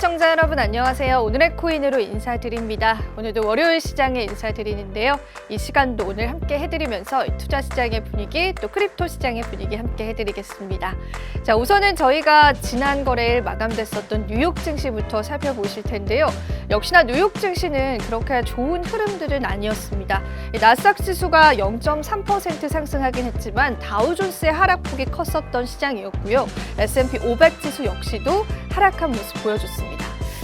시청자 여러분 안녕하세요. 오늘의 코인으로 인사드립니다. 오늘도 월요일 시장에 인사드리는데요. 이 시간도 오늘 함께 해드리면서 투자 시장의 분위기 또 크립토 시장의 분위기 함께 해드리겠습니다. 자, 우선은 저희가 지난 거래일 마감됐었던 뉴욕 증시부터 살펴보실 텐데요. 역시나 뉴욕 증시는 그렇게 좋은 흐름들은 아니었습니다. 나스닥 지수가 0.3% 상승하긴 했지만 다우존스의 하락폭이 컸었던 시장이었고요. S&P 500 지수 역시도 하락한 모습 보여줬습니다.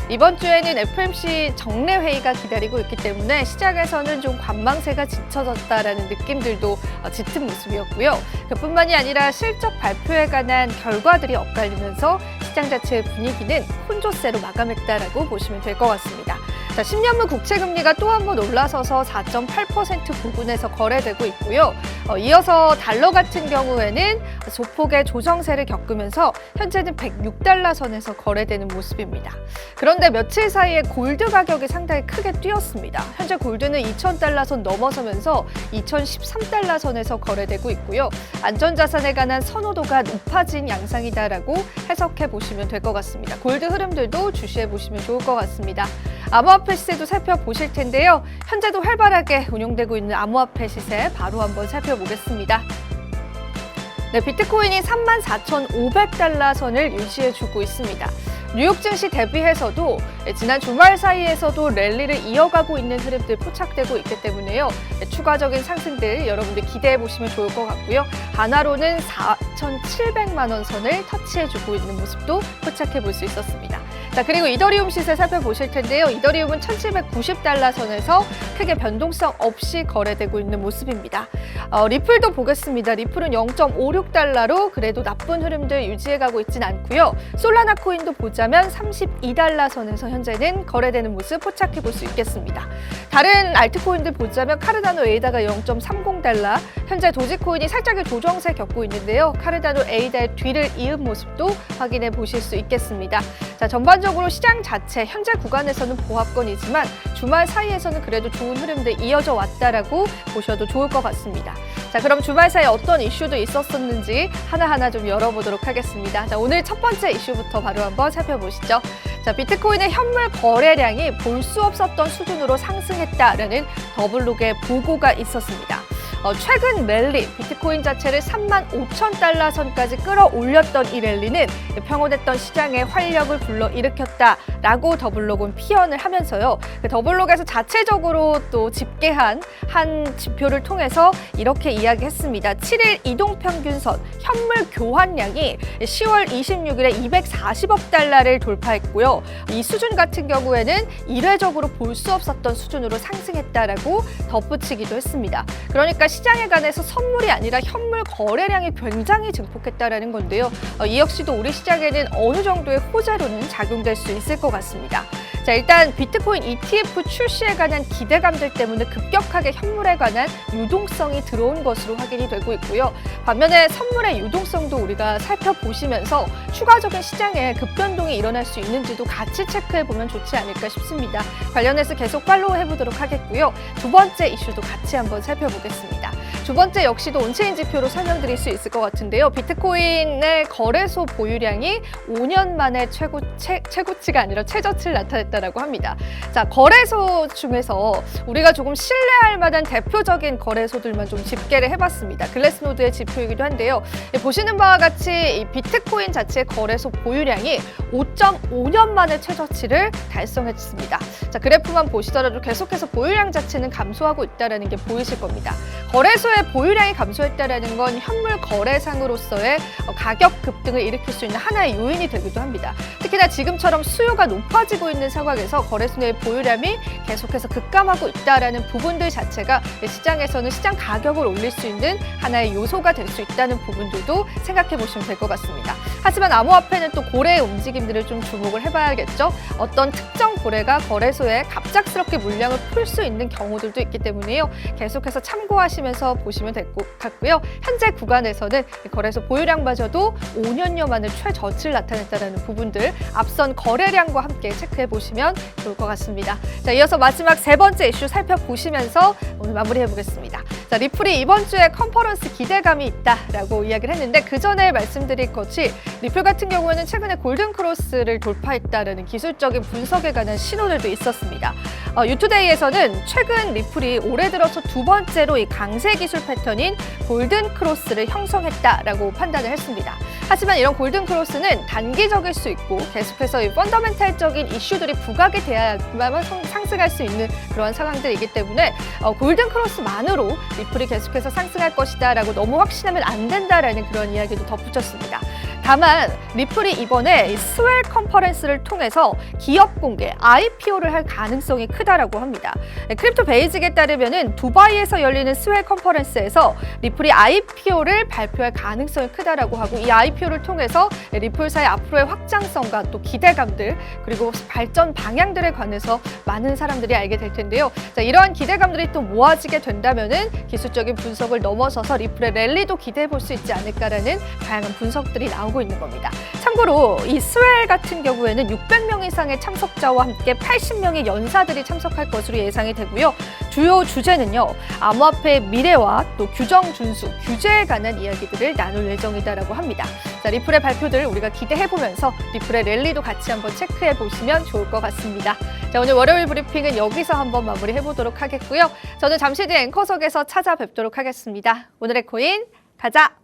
이번 주에는 FOMC 정례 회의가 기다리고 있기 때문에 시장에서는 좀 관망세가 짙어졌다라는 느낌들도 짙은 모습이었고요. 그뿐만이 아니라 실적 발표에 관한 결과들이 엇갈리면서 시장 자체의 분위기는 혼조세로 마감했다라고 보시면 될 것 같습니다. 자, 10년물 국채금리가 또 한 번 올라서서 4.8% 부근에서 거래되고 있고요. 이어서 달러 같은 경우에는 소폭의 조정세를 겪으면서 현재는 106달러 선에서 거래되는 모습입니다. 그런데 며칠 사이에 골드 가격이 상당히 크게 뛰었습니다. 현재 골드는 2,000달러 선 넘어서면서 2,013달러 선에서 거래되고 있고요. 안전자산에 관한 선호도가 높아진 양상이다라고 해석해 보시면 될 것 같습니다. 골드 흐름들도 주시해 보시면 좋을 것 같습니다. 암호화폐 시세도 살펴보실 텐데요. 현재도 활발하게 운용되고 있는 암호화폐 시세 바로 한번 살펴보겠습니다. 네, 비트코인이 34,500달러 선을 유지해주고 있습니다. 뉴욕 증시 대비해서도 지난 주말 사이에서도 랠리를 이어가고 있는 흐름들 포착되고 있기 때문에요. 추가적인 상승들 여러분들 기대해 보시면 좋을 것 같고요. 하나로는 4,700만 원 선을 터치해주고 있는 모습도 포착해 볼 수 있었습니다. 자, 그리고 이더리움 시세 살펴보실 텐데요. 이더리움은 1,790달러 선에서 크게 변동성 없이 거래되고 있는 모습입니다. 리플도 보겠습니다. 리플은 0.56달러로 그래도 나쁜 흐름들 유지해가고 있진 않고요. 솔라나 코인도 보자면 32달러 선에서 현재는 거래되는 모습 포착해 볼 수 있겠습니다. 다른 알트코인들 보자면 카르다노 에이다가 0.30달러, 현재 도지코인이 살짝의 조정세 겪고 있는데요. 카르다노 에이다의 뒤를 이은 모습도 확인해 보실 수 있겠습니다. 자, 전반적으로 시장 자체 현재 구간에서는 보합권이지만 주말 사이에서는 그래도 좋은 흐름들 이어져 왔다라고 보셔도 좋을 것 같습니다. 자, 그럼 주말 사이에 어떤 이슈도 있었었는지 하나하나 좀 열어보도록 하겠습니다. 자, 오늘 첫 번째 이슈부터 바로 한번 살펴보시죠. 자, 비트코인의 현물 거래량이 볼 수 없었던 수준으로 상승했다라는 더블록의 보고가 있었습니다. 최근 랠리, 비트코인 자체를 35,000달러 선까지 끌어올렸던 이 랠리는 평온했던 시장에 활력을 불러일으켰다라고 더블록은 피언을 하면서요. 그 더블록에서 자체적으로 또 집계한 한 지표를 통해서 이렇게 이야기했습니다. 7일 이동평균선 현물 교환량이 10월 26일에 240억 달러를 돌파했고요. 이 수준 같은 경우에는 이례적으로 볼 수 없었던 수준으로 상승했다라고 덧붙이기도 했습니다. 그러니까 시장에 관해서 선물이 아니라 현물 거래량이 굉장히 증폭했다라는 건데요. 이 역시도 우리 시장에는 어느 정도의 호재로는 작용될 수 있을 것 같습니다. 자, 일단 비트코인 ETF 출시에 관한 기대감들 때문에 급격하게 현물에 관한 유동성이 들어온 것으로 확인이 되고 있고요. 반면에 선물의 유동성도 우리가 살펴보시면서 추가적인 시장에 급변동이 일어날 수 있는지도 같이 체크해보면 좋지 않을까 싶습니다. 관련해서 계속 팔로우 해보도록 하겠고요. 두 번째 이슈도 같이 한번 살펴보겠습니다. 두 번째 역시도 온체인 지표로 설명드릴 수 있을 것 같은데요. 비트코인의 거래소 보유량이 5년 만에 최고치가 아니라 최저치를 나타냈다라고 합니다. 자, 거래소 중에서 우리가 조금 신뢰할 만한 대표적인 거래소들만 좀 집계를 해봤습니다. 글래스노드의 지표이기도 한데요. 보시는 바와 같이 이 비트코인 자체의 거래소 보유량이 5.5년 만에 최저치를 달성했습니다. 자, 그래프만 보시더라도 계속해서 보유량 자체는 감소하고 있다는 게 보이실 겁니다. 거래소의 보유량이 감소했다는 건 현물 거래상으로서의 가격 급등을 일으킬 수 있는 하나의 요인이 되기도 합니다. 특히나 지금처럼 수요가 높아지고 있는 상황에서 거래소 내의 보유량이 계속해서 급감하고 있다는 부분들 자체가 시장에서는 시장 가격을 올릴 수 있는 하나의 요소가 될 수 있다는 부분들도 생각해 보시면 될 것 같습니다. 하지만 암호화폐는 또 고래의 움직임들을 좀 주목을 해봐야겠죠. 어떤 특정 고래가 거래소에 갑작스럽게 물량을 풀 수 있는 경우들도 있기 때문에요. 계속해서 참고하시면서 보시면 될 것 같고요. 현재 구간에서는 거래소 보유량마저도 5년여 만에 최저치를 나타냈다는 부분들 앞선 거래량과 함께 체크해 보시면 좋을 것 같습니다. 자, 이어서 마지막 세 번째 이슈 살펴보시면서 오늘 마무리해 보겠습니다. 자, 리플이 이번 주에 컨퍼런스 기대감이 있다라고 이야기를 했는데 그 전에 말씀드릴 것이 리플 같은 경우에는 최근에 골든 크로스를 돌파했다라는 기술적인 분석에 관한 신호들도 있었습니다. 유투데이에서는 최근 리플이 올해 들어서 두 번째로 이 강세 기술 패턴인 골든 크로스를 형성했다라고 판단을 했습니다. 하지만 이런 골든 크로스는 단기적일 수 있고 계속해서 이 펀더멘탈적인 이슈들이 부각이 돼야만 상승할 수 있는 그런 상황들이기 때문에 골든 크로스만으로 리플이 계속해서 상승할 것이다라고 너무 확신하면 안 된다라는 그런 이야기도 덧붙였습니다. 다만 리플이 이번에 이 스웰 컨퍼런스를 통해서 기업 공개, IPO를 할 가능성이 크다라고 합니다. 크립토 베이직에 따르면은 두바이에서 열리는 스웰 컨퍼런스에서 리플이 IPO를 발표할 가능성이 크다라고 하고 이 IPO를 통해서 리플사의 앞으로의 확장성과 또 기대감들 그리고 발전 방향들에 관해서 많은 사람들이 알게 될 텐데요. 자, 이러한 기대감들이 또 모아지게 된다면은 기술적인 분석을 넘어서서 리플의 랠리도 기대해 볼 수 있지 않을까라는 다양한 분석들이 나오고 있는 겁니다. 참고로 이 스웰 같은 경우에는 600명 이상의 참석자와 함께 80명의 연사들이 참석할 것으로 예상이 되고요. 주요 주제는요. 암호화폐의 미래와 또 규정 준수, 규제에 관한 이야기들을 나눌 예정이다라고 합니다. 자, 리플의 발표들 우리가 기대해보면서 리플의 랠리도 같이 한번 체크해 보시면 좋을 것 같습니다. 자, 오늘 월요일 브리핑은 여기서 한번 마무리해보도록 하겠고요. 저는 잠시 뒤 앵커석에서 찾아뵙도록 하겠습니다. 오늘의 코인 가자!